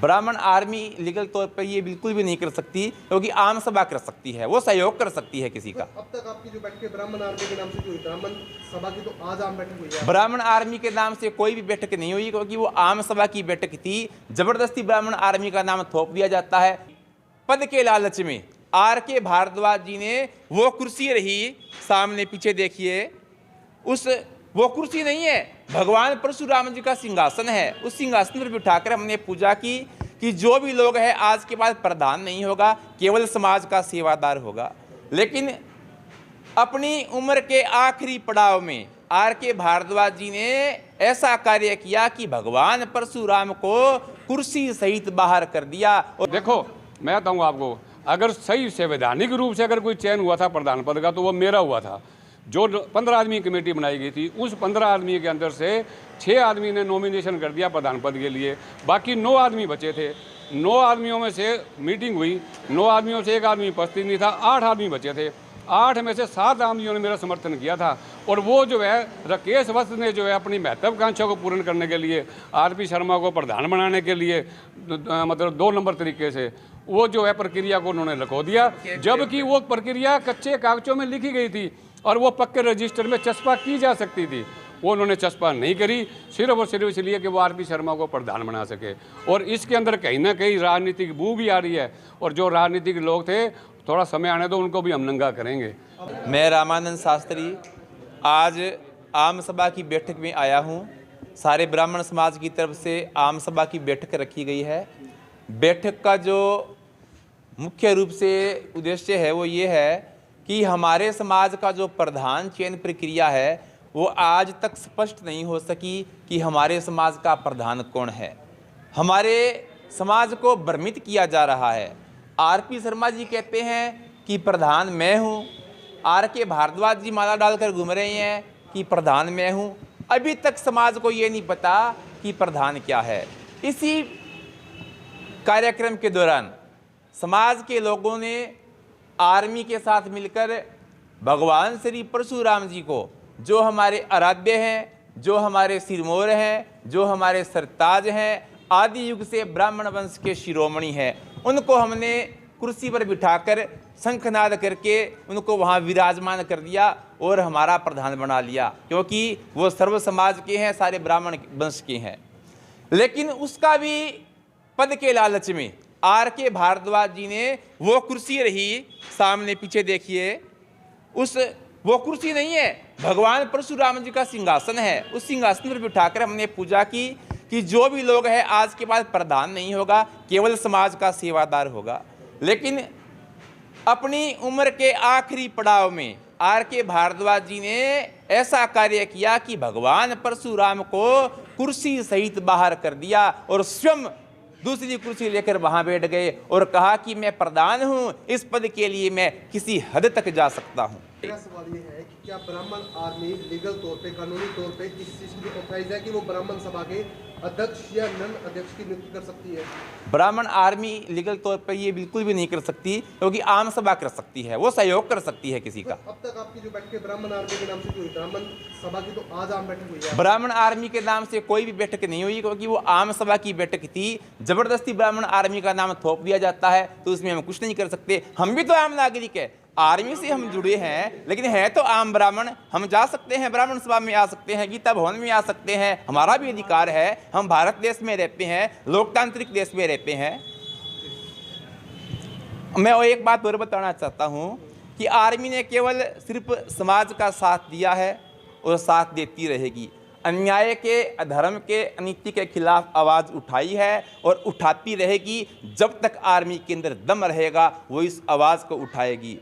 ब्राह्मण army legal तौर पर ये बिल्कुल भी नहीं कर सकती, क्योंकि आम सभा कर सकती है, वो सहयोग कर सकती है किसी का। अब तक आपकी जो बैठक ब्राह्मण आर्मी के नाम से हुई, ब्राह्मण सभा की तो आज आम बैठक हुई है। ब्राह्मण आर्मी के नाम से कोई भी बैठक नहीं हुई, क्योंकि वो आम सभा की बैठक थी। जबरदस्ती ब्राह्मण आर्मी का नाम थोप दिया जाता है। पद के लालच में RK भारद्वाज जी ने वो कुर्सी रही, सामने पीछे देखिए, वो कुर्सी नहीं है, भगवान परशुराम जी का सिंहासन है। उस सिंहासन पर बिठाकर हमने पूजा की कि जो भी लोग हैं आज के बाद प्रधान नहीं होगा, केवल समाज का सेवादार होगा। लेकिन अपनी उम्र के आखिरी पड़ाव में RK भारद्वाज जी ने ऐसा कार्य किया कि भगवान परशुराम को कुर्सी सहित बाहर कर दिया। और देखो, मैं बताऊँ आपको, अगर सही संवैधानिक रूप से अगर कोई चयन हुआ था प्रधान पद का, तो वो मेरा हुआ था। जो 15 आदमी कमेटी बनाई गई थी, उस 15 आदमी के अंदर से 6 आदमी ने नॉमिनेशन कर दिया प्रधान पद के लिए, बाकी 9 आदमी बचे थे। 9 आदमियों में से मीटिंग हुई, 9 आदमियों से 1 आदमी उपस्थित नहीं था, 8 आदमी बचे थे। 8 में से 7 आदमियों ने मेरा समर्थन किया था। और वो जो है राकेश वत्स ने जो है अपनी महत्वाकांक्षा को पूर्ण करने के लिए, RP शर्मा को प्रधान बनाने के लिए, मतलब 2 नंबर तरीके से वो जो है प्रक्रिया को उन्होंने लखो दिया, जबकि वो प्रक्रिया कच्चे कागजों में लिखी गई थी और वो पक्के रजिस्टर में चस्पा की जा सकती थी। वो उन्होंने चस्पा नहीं करी, सिर्फ और सिर्फ इसलिए कि वो RP शर्मा को प्रधान बना सके। और इसके अंदर कहीं ना कहीं राजनीतिक बू भी आ रही है, और जो राजनीतिक लोग थे, थोड़ा समय आने दो, उनको भी हम नंगा करेंगे। मैं रामानंद शास्त्री आज आम सभा की बैठक में आया हूँ। सारे ब्राह्मण समाज की तरफ से आम सभा की बैठक रखी गई है। बैठक का जो मुख्य रूप से उद्देश्य है वो ये है कि हमारे समाज का जो प्रधान चयन प्रक्रिया है वो आज तक स्पष्ट नहीं हो सकी कि हमारे समाज का प्रधान कौन है। हमारे समाज को भ्रमित किया जा रहा है। RP शर्मा जी कहते हैं कि प्रधान मैं हूँ, RK भारद्वाज जी माला डालकर घूम रहे हैं कि प्रधान मैं हूँ। अभी तक समाज को ये नहीं पता कि प्रधान क्या है। इसी कार्यक्रम के दौरान समाज के लोगों ने आर्मी के साथ मिलकर भगवान श्री परशुराम जी को, जो हमारे आराध्य हैं, जो हमारे सिरमौर हैं, जो हमारे सरताज हैं, आदि युग से ब्राह्मण वंश के शिरोमणि हैं, उनको हमने कुर्सी पर बिठाकर शंखनाद करके उनको वहाँ विराजमान कर दिया और हमारा प्रधान बना लिया, क्योंकि वो सर्व समाज के हैं, सारे ब्राह्मण वंश के हैं। लेकिन उसका भी पद के लालच में RK भारद्वाज जी ने वो कुर्सी रही, सामने पीछे देखिए, वो कुर्सी नहीं है, भगवान परशुराम जी का सिंहासन है। उस सिंहासन पर बिठाकर हमने पूजा की कि जो भी लोग हैं आज के बाद प्रधान नहीं होगा, केवल समाज का सेवादार होगा। लेकिन अपनी उम्र के आखिरी पड़ाव में RK भारद्वाज जी ने ऐसा कार्य किया कि भगवान परशुराम को कुर्सी सहित बाहर कर दिया और स्वयं दूसरी कुर्सी लेकर वहां बैठ गए और कहा कि मैं प्रधान हूं, इस पद के लिए मैं किसी हद तक जा सकता हूं। मेरा सवाल ये है कि क्या ब्राह्मण आर्मी लीगल तौर पे, कानूनी तौर पे इस चीज की ऑथराइज है कि वो ब्राह्मण सभा के अध्यक्ष या नन अध्यक्ष की नियुक्ति कर सकती है? ब्राह्मण आर्मी लीगल तौर पर ये बिल्कुल भी नहीं कर सकती, क्योंकि आम सभा कर सकती है, वो सहयोग कर सकती है किसी का। अब तक आपकी जो बैठक ब्राह्मण आर्मी के नाम से हुई, ब्राह्मण सभा की तो आज आम बैठक हुई है। ब्राह्मण आर्मी के नाम से कोई भी बैठक नहीं हुई, क्योंकि वो आम सभा की बैठक थी। जबरदस्ती ब्राह्मण आर्मी का नाम थोप दिया जाता है तो उसमें हम कुछ नहीं कर सकते। हम भी तो आम नागरिक है, आर्मी से हम जुड़े हैं, लेकिन है तो आम ब्राह्मण। हम जा सकते हैं, ब्राह्मण सभा में आ सकते हैं, गीता भवन में आ सकते हैं, हमारा भी अधिकार है। हम भारत देश में रहते हैं, लोकतांत्रिक देश में रहते हैं। मैं वो एक बात और बताना चाहता हूँ कि आर्मी ने केवल सिर्फ समाज का साथ दिया है और साथ देती रहेगी। अन्याय के, अधर्म के, अनीति के खिलाफ आवाज़ उठाई है और उठाती रहेगी। जब तक आर्मी के अंदर दम रहेगा वो इस आवाज़ को उठाएगी।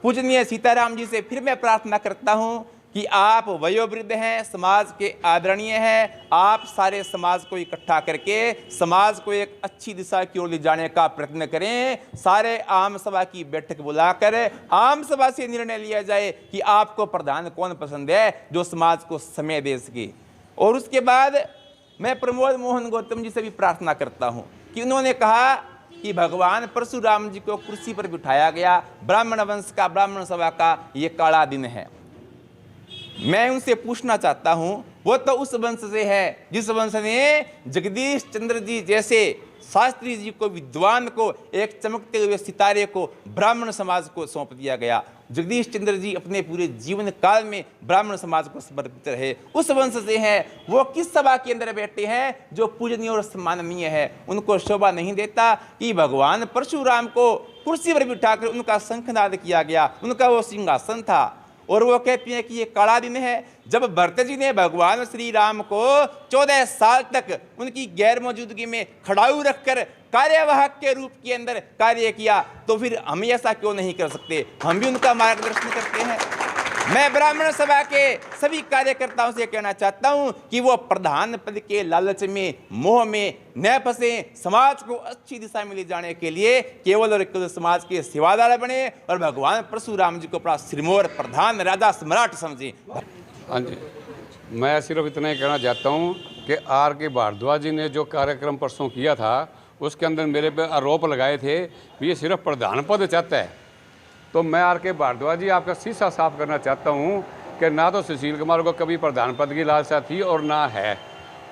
पूजनीय सीताराम जी से फिर मैं प्रार्थना करता हूँ कि आप वयोवृद्ध हैं, समाज के आदरणीय हैं, आप सारे समाज को इकट्ठा करके समाज को एक अच्छी दिशा की ओर ले जाने का प्रयत्न करें। सारे आम सभा की बैठक बुलाकर आम सभा से निर्णय लिया जाए कि आपको प्रधान कौन पसंद है, जो समाज को समय दे सके। और उसके बाद मैं प्रमोद मोहन गौतम जी से भी प्रार्थना करता हूँ कि उन्होंने कहा कि भगवान परशुराम जी को कुर्सी पर बिठाया गया, ब्राह्मण वंश का, ब्राह्मण सभा का ये काला दिन है। मैं उनसे पूछना चाहता हूं, वो तो उस वंश से है जिस वंश ने जगदीश चंद्र जी जैसे शास्त्री जी को, विद्वान को, एक चमकते हुए सितारे को ब्राह्मण समाज को सौंप दिया गया। जगदीश चंद्र जी अपने पूरे जीवन काल में ब्राह्मण समाज को समर्पित रहे। उस वंश से हैं। वो किस सभा के अंदर बैठे हैं जो पूजनीय और सम्माननीय है। उनको शोभा नहीं देता कि भगवान परशुराम को कुर्सी पर बिठाकर उनका शंखनाद किया गया, उनका वो सिंहासन था। और वो कहती हैं कि ये कड़ा दिन है जब भरत जी ने भगवान श्री राम को 14 साल तक उनकी गैर मौजूदगी में खड़ाऊ रखकर कार्यवाहक के रूप के अंदर कार्य किया, तो फिर हम ऐसा क्यों नहीं कर सकते? हम भी उनका मार्गदर्शन करते हैं। मैं ब्राह्मण सभा के सभी कार्यकर्ताओं से कहना चाहता हूं कि वो प्रधान पद के लालच में, मोह में न फंसे। समाज को अच्छी दिशा में ले जाने के लिए केवल और केवल समाज के सेवादार बने और भगवान परशुराम जी को अपना सिरमौर प्रधान राजा सम्राट समझे। हाँ जी, मैं सिर्फ इतना ही कहना चाहता हूँ कि R.K. भारद्वाज जी ने जो कार्यक्रम परसों किया था उसके अंदर मेरे पे आरोप लगाए थे कि ये सिर्फ प्रधान पद चाहता है। तो मैं R.K. भारद्वाज जी आपका शीशा साफ करना चाहता हूँ कि ना तो सुशील कुमार को कभी प्रधान पद की लालसा थी और ना है।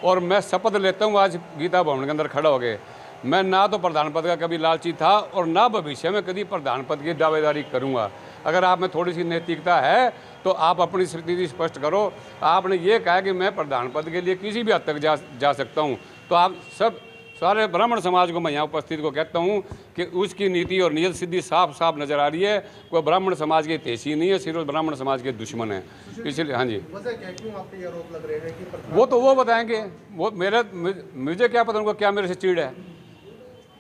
और मैं शपथ लेता हूँ आज गीता भवन के अंदर खड़ा हो गए, मैं ना तो प्रधान पद का कभी लालची था और ना भविष्य में कभी प्रधान पद की दावेदारी करूँगा। अगर आप में थोड़ी सी नैतिकता है तो आप अपनी स्थिति स्पष्ट करो। आपने ये कहा कि मैं प्रधान पद के लिए किसी भी हद तक जा सकता हूँ, तो आप सब सारे ब्राह्मण समाज को मैं यहाँ उपस्थित को कहता हूँ कि उसकी नीति और नियत सिद्धि साफ साफ नज़र आ रही है। कोई ब्राह्मण समाज के हितैषी नहीं है, सिर्फ ब्राह्मण समाज के दुश्मन है। इसलिए हाँ जी, क्यों आप पे आरोप लग रहे हैं कि वो तो वो बताएंगे। वो मुझे क्या पता उनको क्या मेरे से चिढ़ है।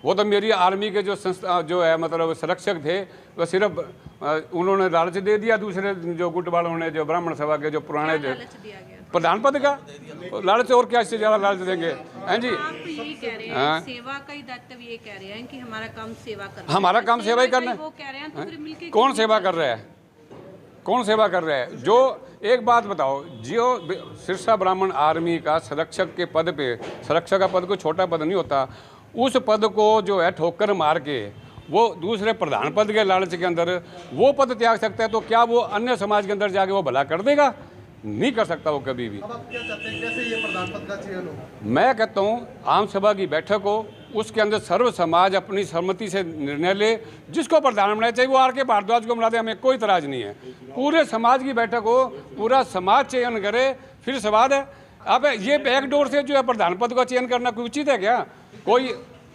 वो तो मेरी आर्मी के जो संस्था जो है मतलब संरक्षक थे, वो सिर्फ उन्होंने लालच दे दिया। दूसरे जो गुट वालों ने, जो ब्राह्मण सभा के जो पुराने प्रधान पद का लालच, और क्या इससे ज़्यादा लालच देंगे? हैं जी, आप तो यही कह रहे हैं, सेवा का ही दायित्व ये कह रहे हैं कि हमारा काम सेवा करना। हमारा काम सेवा ही करना है। वो कह रहे हैं तो फिर मिलके कौन सेवा कर रहा है? कौन सेवा कर रहा है? जो एक बात बताओ, जो सिरसा ब्राह्मण आर्मी का संरक्षक के पद पे, संरक्षक का पद कोई छोटा पद नहीं होता, उस पद को जो है ठोकर मार के वो दूसरे प्रधान पद के लालच के अंदर वो पद त्याग सकता है, तो क्या वो अन्य समाज के अंदर जाके वो भला कर देगा? नहीं कर सकता वो कभी भी। अब आप क्या चाहते हैं, कैसे ये प्रधान पद का चयन हो? मैं कहता हूँ आम सभा की बैठक हो, उसके अंदर सर्व समाज अपनी सहमति से निर्णय ले। जिसको प्रधान बनाना चाहिए वो R.K. भारद्वाज को बना दे, हमें कोई इतराज नहीं है। पूरे समाज की बैठक हो, पूरा समाज चयन करे, फिर सवाल है अब ये बैकडोर से जो है प्रधान पद का चयन करना कोई उचित है क्या? कोई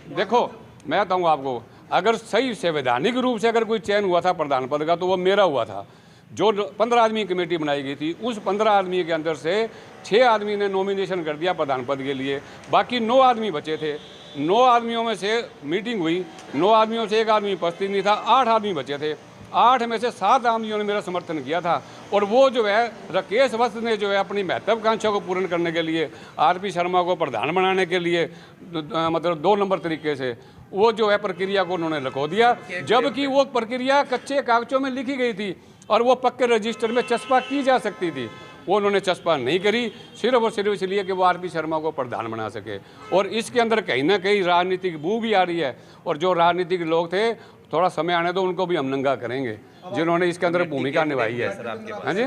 देखो, मैं बताऊँ आपको, अगर सही संवैधानिक रूप से अगर कोई चयन हुआ था प्रधान पद का तो वो मेरा हुआ था। जो 15 आदमी कमेटी बनाई गई थी, उस 15 आदमी के अंदर से 6 आदमी ने नॉमिनेशन कर दिया प्रधान पद के लिए, बाकी 9 आदमी बचे थे। 9 आदमियों में से मीटिंग हुई, 9 आदमियों से 1 आदमी उपस्थित नहीं था, 8 आदमी बचे थे। 8 में से 7 आदमियों ने मेरा समर्थन किया था। और वो जो है राकेश वत्स ने जो है अपनी महत्वाकांक्षा को पूर्ण करने के लिए R.P. शर्मा को प्रधान बनाने के लिए मतलब 2 नंबर तरीके से वो जो है प्रक्रिया को उन्होंने लखो दिया, जबकि वो प्रक्रिया कच्चे कागजों में लिखी गई थी और वो पक्के रजिस्टर में चस्पा की जा सकती थी। वो उन्होंने चस्पा नहीं करी, सिर्फ और सिर्फ इसलिए कि वो R.P. शर्मा को प्रधान बना सके। और इसके अंदर कहीं ना कहीं राजनीतिक बू भी आ रही है। और जो राजनीतिक लोग थे, थोड़ा समय आने दो, उनको भी हम नंगा करेंगे जिन्होंने इसके अंदर भूमिका निभाई है। हाँ जी,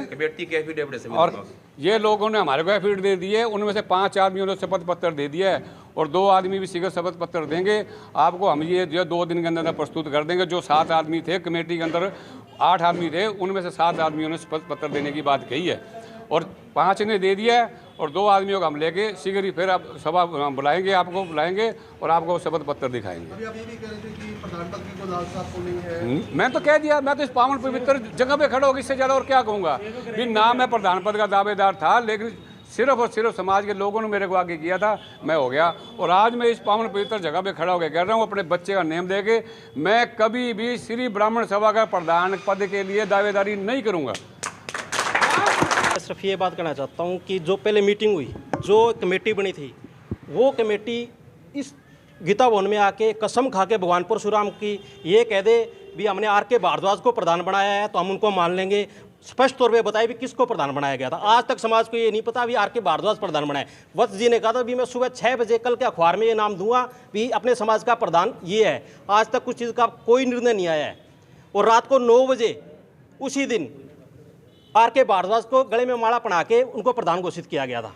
और ये लोगों ने हमारे को एफिडेविट दे दी है, उनमें से 5 आदमियों ने शपथ पत्र दे दिया है और 2 आदमी भी शीघ्र शपथ पत्र देंगे आपको। हम ये जो 2 दिन के अंदर प्रस्तुत कर देंगे। जो 7 आदमी थे कमेटी के अंदर, 8 आदमी थे, उनमें से 7 आदमियों ने शपथ पत्र देने की बात कही है और 5 ने दे दिया है और 2 आदमियों को हम लेके शीघ्र ही फिर आप सभा बुलाएंगे, आपको बुलाएंगे और आपको शपथ पत्र दिखाएंगे। अभी आप ये भी कह रहे थे कि प्रधान पद की कोई लालसा आपको नहीं है। मैं तो कह दिया, मैं तो इस पावन पवित्र जगह पे खड़ा होगा, इससे ज़्यादा और क्या कहूँगा। भी ना मैं प्रधान पद का दावेदार था, लेकिन सिर्फ और सिर्फ समाज के लोगों ने मेरे को आगे किया था, मैं हो गया। और आज मैं इस पावन पवित्र जगह पे खड़ा होकर कह रहा हूँ, अपने बच्चे का नेम दे के मैं कभी भी श्री ब्राह्मण सभा का प्रधान पद के लिए दावेदारी नहीं करूँगा। सिर्फ ये बात कहना चाहता हूँ कि जो पहले मीटिंग हुई, जो कमेटी बनी थी, वो कमेटी इस गीता भवन में आके कसम खा के भगवान परशुराम की ये कह दे भी हमने R.K. भारद्वाज को प्रधान बनाया है तो हम उनको मान लेंगे। स्पष्ट तौर पे बताए भी किसको प्रधान बनाया गया था। आज तक समाज को ये नहीं पता भी R.K. भारद्वाज प्रधान बनाए। वत्स जी ने कहा था भी मैं सुबह 6 बजे कल के अखबार में ये नाम दूंगा भी अपने समाज का प्रधान ये है। आज तक कुछ चीज़ का कोई निर्णय नहीं आया है। और रात को 9 बजे उसी दिन R.K. भारद्वाज को गले में माला पहना के उनको प्रधान घोषित किया गया था।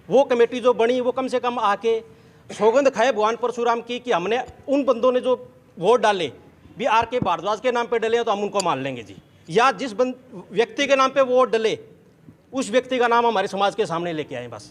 वो कमेटी जो बनी वो कम से कम आके सौगंध खाए भगवान परशुराम की कि हमने उन बंदों ने जो वोट डाले भी आर के भारद्वाज के नाम पे डले हैं तो हम उनको मान लेंगे जी, या जिस व्यक्ति के नाम पे वोट डले उस व्यक्ति का नाम हमारे समाज के सामने लेके आए बस।